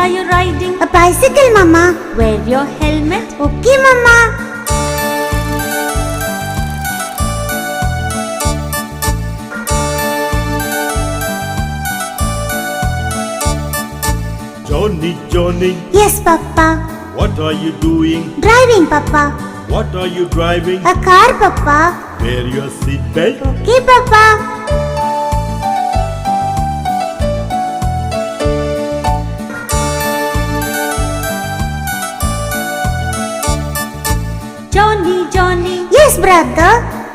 are you riding? A bicycle, Mama. Wear your helmet. Okay, Mama. Johnny, Johnny, Yes, Papa. what are you doing? Driving, Papa. What are you driving? A car, Papa. Wear your seatbelt. Okay, Papa. Johnny, Johnny, Yes, brother.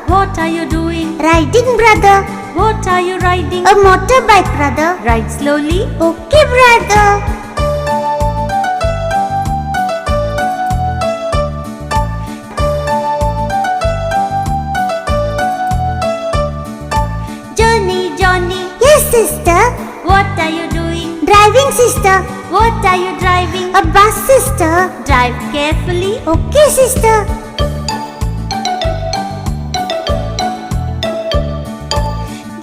what are you doing? Riding, brother. What are you riding? A motorbike, brother. Ride slowly. Okay, brother. Johnny, Johnny, Yes, sister. what are you doing? Driving, sister. What are you driving? A bus, sister. Drive carefully. Okay, sister.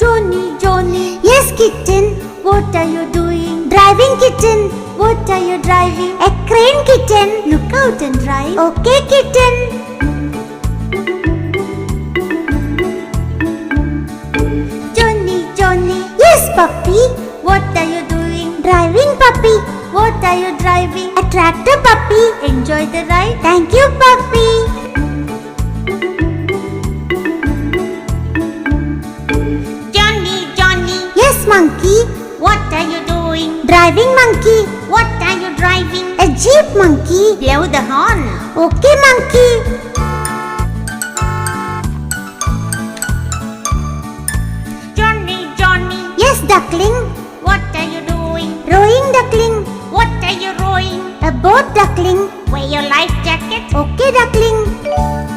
Johnny, Johnny, Yes, kitten. what are you doing? Driving, kitten. What are you driving? A crane, kitten. Look out and drive. Okay, kitten. Johnny, Johnny, Yes, puppy. what are you doing? Driving, puppy. What are you driving? A tractor, puppy. Enjoy the ride. Thank you, puppy. Johnny, Johnny, Yes, monkey. what are you doing? Driving, monkey. What are you driving? A jeep, monkey. Blow the horn. Okay, monkey. Johnny, Johnny, Yes, duckling. what are you doing? Rowing, duckling. What are you rowing? A boat, duckling. Wear your life jacket. Okay, duckling.